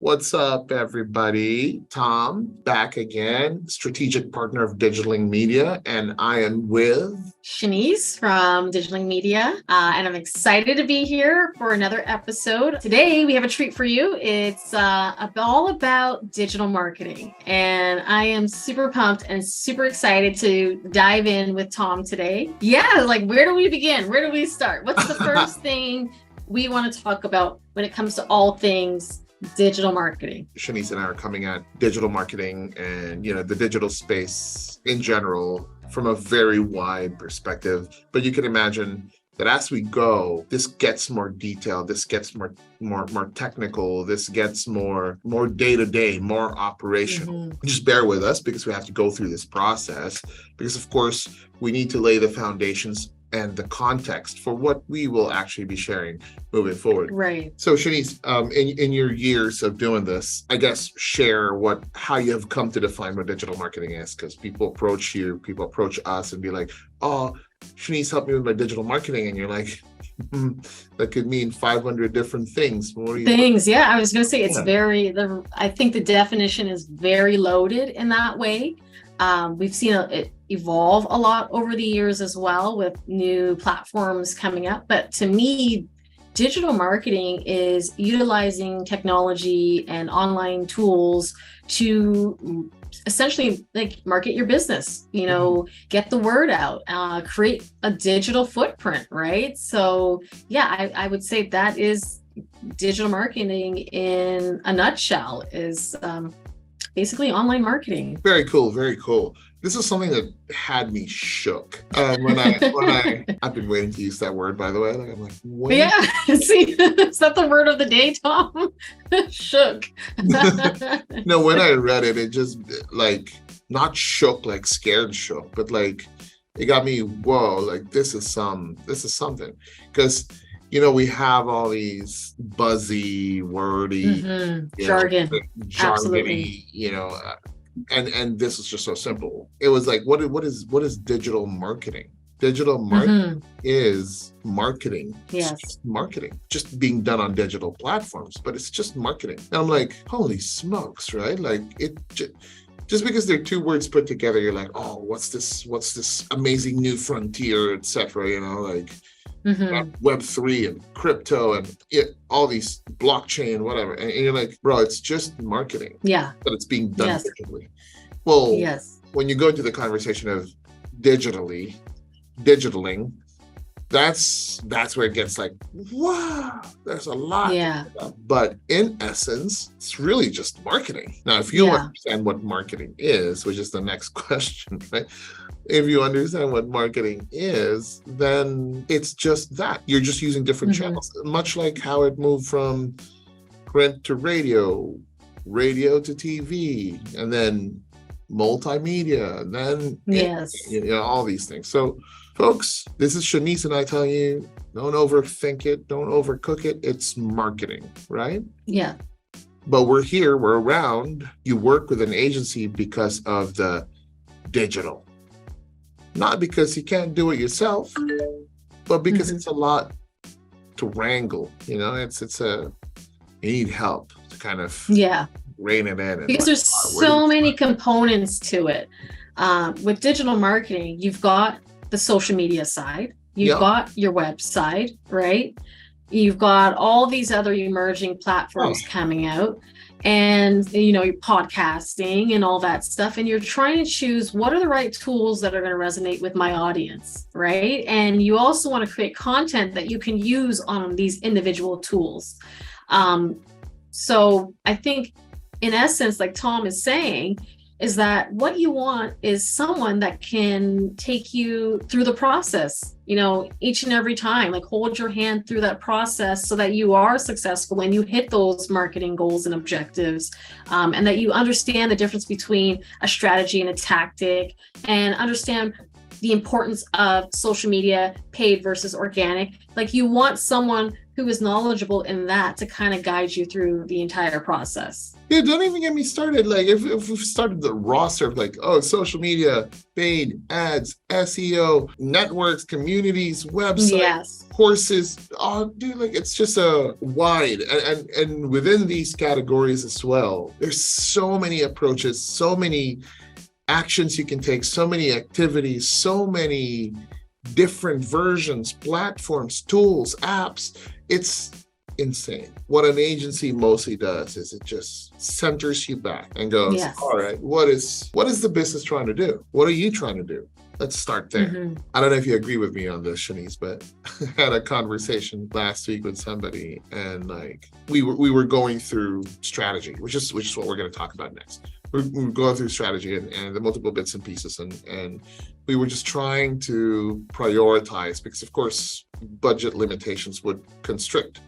What's up, everybody? Tom, back again, strategic partner of Digitaling Media, and I am with Shanice from Digitaling Media, and I'm excited to be here for another episode. Today, we have a treat for you. It's all about digital marketing, and I am super pumped and super excited to dive in with Tom today. Yeah, where do we begin? Where do we start? What's the first thing we want to talk about when it comes to all things digital marketing? Shanice and I are coming at digital marketing and, the digital space in general from a very wide perspective. But you can imagine that as we go, this gets more detailed, this gets more technical, this gets more day-to-day, more operational. Mm-hmm. Just bear with us because we have to go through this process because, of course, we need to lay the foundations and the context for what we will actually be sharing moving forward. Right. So Shanice, in your years of doing this, I guess share how you have come to define what digital marketing is, because people approach us and be like, oh, Shanice, help me with my digital marketing. And you're like, that could mean 500 different things. Yeah, I was going to say I think the definition is very loaded in that way. We've seen it evolve a lot over the years as well with new platforms coming up. But to me, digital marketing is utilizing technology and online tools to essentially market your business, get the word out, create a digital footprint, right? So yeah, I would say that is digital marketing in a nutshell, is basically online marketing. Very cool. Very cool. This is something that had me shook when I've been waiting to use that word, by the way. I'm like, what? Yeah, see, is that the word of the day, Tom? Shook. No, when I read it, it just not shook, like scared shook, but it got me, whoa, this is something. Because we have all these buzzy, wordy, jargon, jargony, and this is just so simple. It was like, what is digital marketing? Digital marketing is marketing. Yes. It's just marketing, just being done on digital platforms, but it's just marketing. And I'm like, holy smokes, right? Just because they're two words put together, you're like, oh, what's this amazing new frontier, etc. Web3 and crypto and all these blockchain, whatever. And you're like, bro, it's just marketing. Yeah. But it's being done digitally. Well, yes. When you go into the conversation of digitaling, that's where it gets like, wow, there's a lot. Yeah. But in essence, it's really just marketing. Now, if you understand what marketing is, which is the next question, right? If you understand what marketing is, then it's just that. You're just using different channels, much like how it moved from print to radio to TV, and then multimedia, and then all these things. So, folks, this is Shanice and I telling you, don't overthink it, don't overcook it. It's marketing, right? Yeah. But we're around. You work with an agency because of the digital. Not because you can't do it yourself, but because it's a lot to wrangle. You need help to kind of rein it in. Because there's so many components to it. With digital marketing, you've got the social media side, you've got your website, right? You've got all these other emerging platforms coming out. And you're podcasting and all that stuff, and you're trying to choose what are the right tools that are going to resonate with my audience, right? And you also want to create content that you can use on these individual tools. So I think in essence, like Tom is saying, is that what you want is someone that can take you through the process, each and every time, hold your hand through that process so that you are successful and you hit those marketing goals and objectives, and that you understand the difference between a strategy and a tactic, and understand the importance of social media, paid versus organic. Like you want someone who is knowledgeable in that to kind of guide you through the entire process. Yeah, don't even get me started. Like if we've started the roster of like, oh, social media, paid, ads, SEO, networks, communities, websites, courses. Oh, dude, like it's just a wide and within these categories as well, there's so many approaches, so many actions you can take, so many activities, so many different versions, platforms, tools, apps. It's insane. What an agency mostly does is it just centers you back and goes, all right, what is the business trying to do? What are you trying to do? Let's start there. I don't know if you agree with me on this, Shanice, but I had a conversation last week with somebody, and like we were going through strategy, which is what we're going to talk about next. We're going through strategy and the multiple bits and pieces, and we were just trying to prioritize because, of course, budget limitations would constrict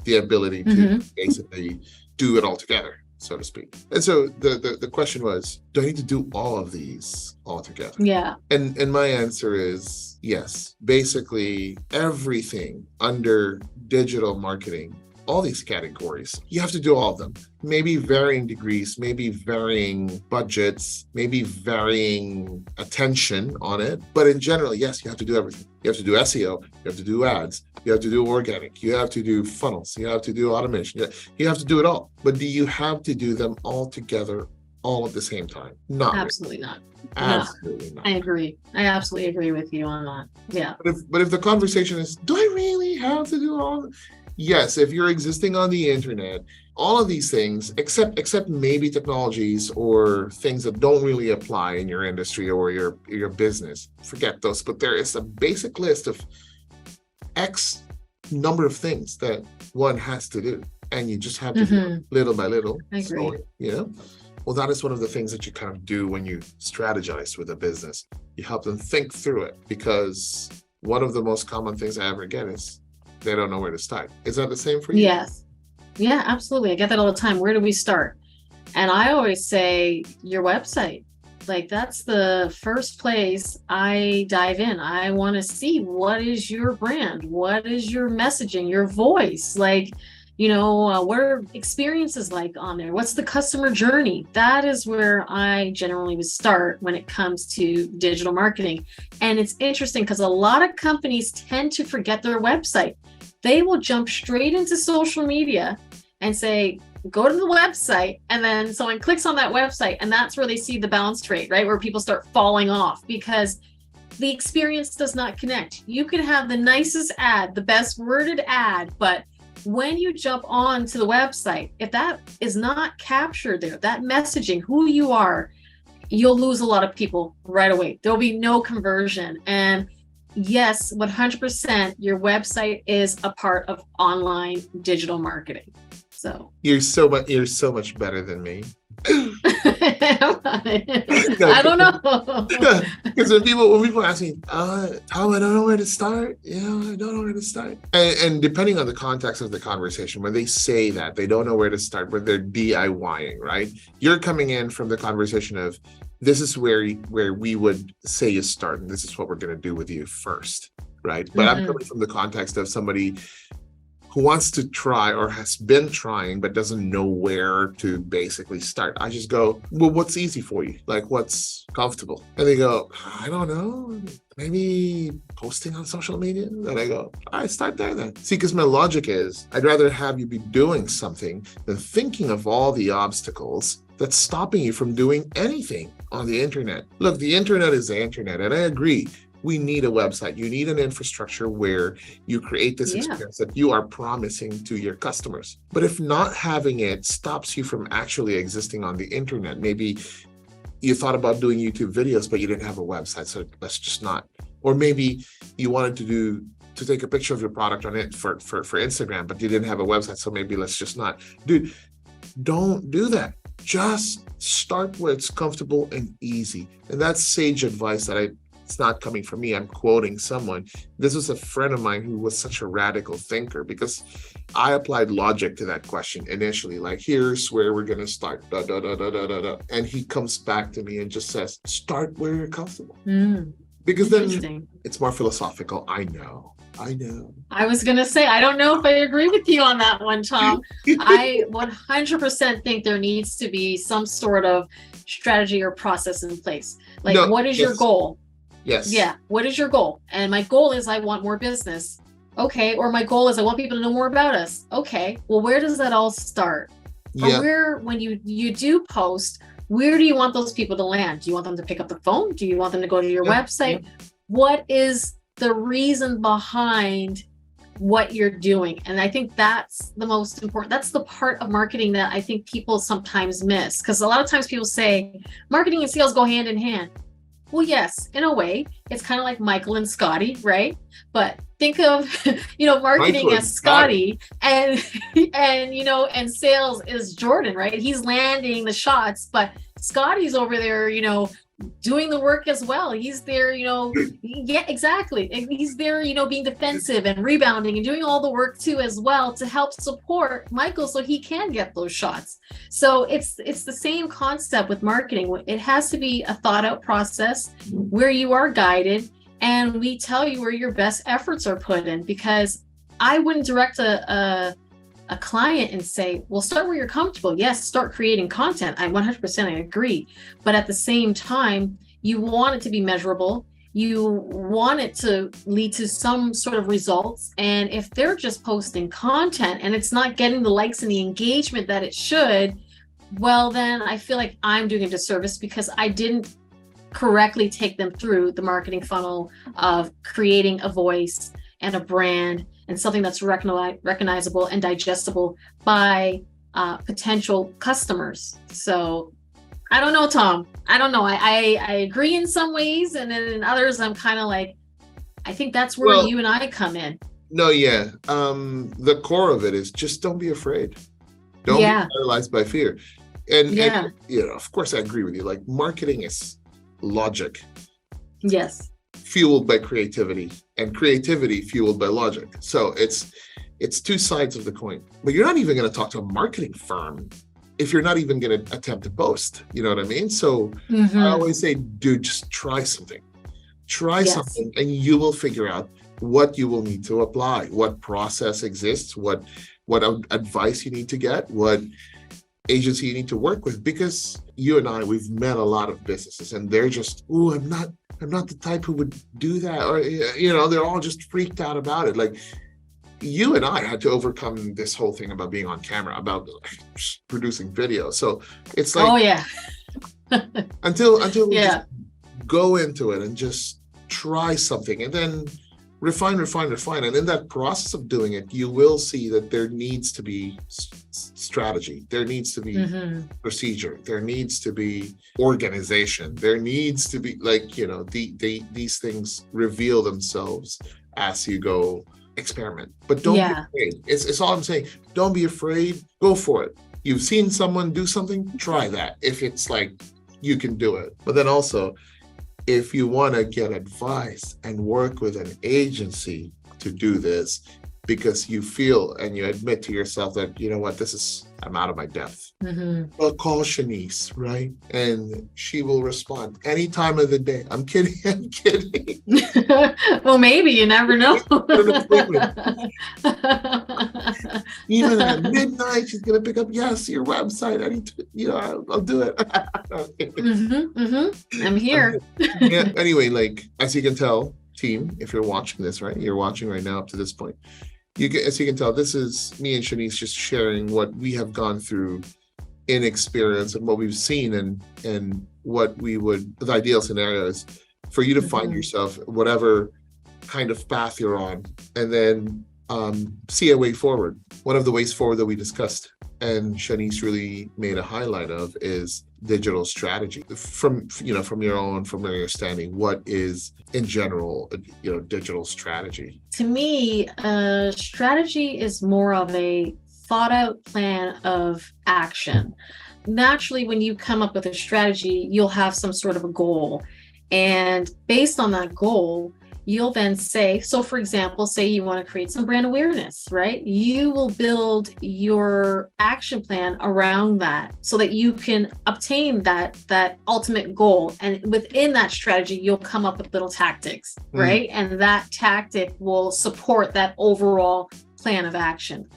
the ability to basically do it all together, so to speak. And so the question was, do I need to do all of these all together? Yeah. And my answer is yes. Basically, everything under digital marketing, all these categories, you have to do all of them. Maybe varying degrees, maybe varying budgets, maybe varying attention on it. But in general, yes, you have to do everything. You have to do SEO, you have to do ads, you have to do organic, you have to do funnels, you have to do automation, you have to do it all. But do you have to do them all together, all at the same time? Not absolutely really. Not. Absolutely not. I agree. I absolutely agree with you on that. Yeah. But if the conversation is, do I really have to do all? Yes, if you're existing on the internet, all of these things, except maybe technologies or things that don't really apply in your industry or your business, forget those. But there is a basic list of X number of things that one has to do, and you just have to do it little by little. I agree. So, well, that is one of the things that you kind of do when you strategize with a business. You help them think through it, because one of the most common things I ever get is they don't know where to start. Is that the same for you? Yes. Yeah, absolutely. I get that all the time. Where do we start? And I always say your website. Like that's the first place I dive in. I want to see what is your brand? What is your messaging, your voice? Like, what are experiences like on there? What's the customer journey? That is where I generally would start when it comes to digital marketing. And it's interesting because a lot of companies tend to forget their website. They will jump straight into social media and say, go to the website. And then someone clicks on that website, and that's where they see the bounce rate, right? Where people start falling off because the experience does not connect. You can have the nicest ad, the best worded ad, but when you jump on to the website, if that is not captured there, that messaging, who you are, you'll lose a lot of people right away. There'll be no conversion. And yes, 100%, your website is a part of online digital marketing. So you're so much better than me. I don't know. Because when people ask me, Tom, I don't know where to start. I don't know where to start. And depending on the context of the conversation, when they say that they don't know where to start, when they're DIYing, right? You're coming in from the conversation of, this is where we would say you start, and this is what we're going to do with you first, right? But I'm coming from the context of somebody who wants to try or has been trying but doesn't know where to basically start. I just go, well, what's easy for you? Like, what's comfortable? And they go, I don't know, maybe posting on social media? And I go, all right, start there then. See, because my logic is, I'd rather have you be doing something than thinking of all the obstacles that's stopping you from doing anything on the internet. Look, the internet is the internet, and I agree. We need a website. You need an infrastructure where you create this experience that you are promising to your customers. But if not having it stops you from actually existing on the internet, maybe you thought about doing YouTube videos, but you didn't have a website, so let's just not. Or maybe you wanted to take a picture of your product on it for Instagram, but you didn't have a website, so maybe let's just not. Dude, don't do that. Just start where it's comfortable and easy. And that's sage advice that it's not coming from me. I'm quoting someone. This was a friend of mine who was such a radical thinker, because I applied logic to that question initially, like, here's where we're going to start, And he comes back to me and just says, start where you're comfortable. because then it's more philosophical. I know. I was going to say, I don't know if I agree with you on that one, Tom. I 100% think there needs to be some sort of strategy or process in place. Like, what is your goal? Yes. Yeah. What is your goal? And my goal is I want more business. Okay. Or my goal is I want people to know more about us. Okay. Well, where does that all start? Yeah. Or where, when you do post, where do you want those people to land? Do you want them to pick up the phone? Do you want them to go to your website? What is the reason behind what you're doing? And I think that's the most important. That's the part of marketing that I think people sometimes miss, because a lot of times people say marketing and sales go hand in hand. Well, yes, in a way, it's kind of like Michael and Scotty, right? But think of, marketing Michael as Scotty and sales is Jordan, right? He's landing the shots, but Scotty's over there, doing the work as well. He's there, yeah, exactly. He's there, being defensive and rebounding and doing all the work too as well to help support Michael so he can get those shots. So it's the same concept with marketing. It has to be a thought out process where you are guided and we tell you where your best efforts are put in, because I wouldn't direct a client and say, well, start where you're comfortable. Yes, start creating content. I 100% agree. But at the same time, you want it to be measurable. You want it to lead to some sort of results. And if they're just posting content and it's not getting the likes and the engagement that it should, well, then I feel like I'm doing a disservice because I didn't correctly take them through the marketing funnel of creating a voice and a brand and something that's recognizable and digestible by potential customers. So I don't know, Tom. I don't know. I agree in some ways, and then in others, I'm kind of like, I think that's where you and I come in. No, yeah. The core of it is just don't be afraid. Don't be paralyzed by fear. And of course, I agree with you. Like, marketing is logic. Yes. Fueled by creativity, and creativity fueled by logic. So it's two sides of the coin. But you're not even going to talk to a marketing firm if you're not even going to attempt to boast. You know what I mean? So I always say, dude, just try something. Try something, and you will figure out what you will need to apply, what process exists, what advice you need to get, what agency you need to work with. Because you and I, we've met a lot of businesses, and they're just, I'm not the type who would do that. Or, they're all just freaked out about it. Like, you and I had to overcome this whole thing about being on camera, about producing video. So it's like, until we just go into it and just try something and then refine. And in that process of doing it, you will see that there needs to be strategy. There needs to be procedure. There needs to be organization. There needs to be, these things reveal themselves as you go experiment. But don't be afraid. It's all I'm saying. Don't be afraid. Go for it. You've seen someone do something, try that. If it's like, you can do it. But then also, if you want to get advice and work with an agency to do this, because you feel and you admit to yourself that, you know what, I'm out of my depth. Well, call Shanice, right? And she will respond any time of the day. I'm kidding. Well, maybe, you never know. Even at midnight, she's going to pick up, yes, your website. I need to, I'll do it. I'm here. Anyway, as you can tell, team, if you're watching this, right? You're watching right now up to this point. As you can tell, this is me and Shanice just sharing what we have gone through in experience and what we've seen, and what the ideal scenario is for you to find yourself, whatever kind of path you're on, and then see a way forward. One of the ways forward that we discussed and Shanice really made a highlight of is digital strategy. From your own familiar understanding, what is in general, digital strategy? To me, strategy is more of a thought out plan of action. Naturally, when you come up with a strategy, you'll have some sort of a goal. And based on that goal, you'll then say, so for example, say you want to create some brand awareness, right? You will build your action plan around that so that you can obtain that ultimate goal. And within that strategy, you'll come up with little tactics, right? And that tactic will support that overall plan of action.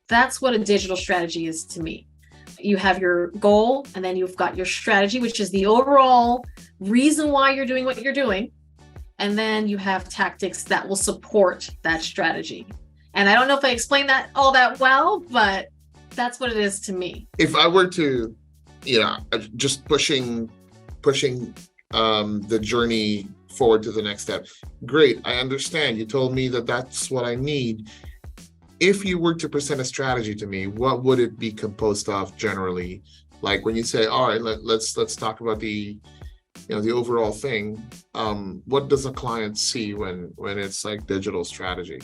That's what a digital strategy is to me. You have your goal, and then you've got your strategy, which is the overall reason why you're doing what you're doing. And then you have tactics that will support that strategy. And I don't know if I explained that all that well, but that's what it is to me. If I were to, just pushing the journey forward to the next step. Great, I understand. You told me that that's what I need. If you were to present a strategy to me, what would it be composed of generally? Like when you say, all right, let's talk about the overall thing. What does a client see when it's like digital strategy?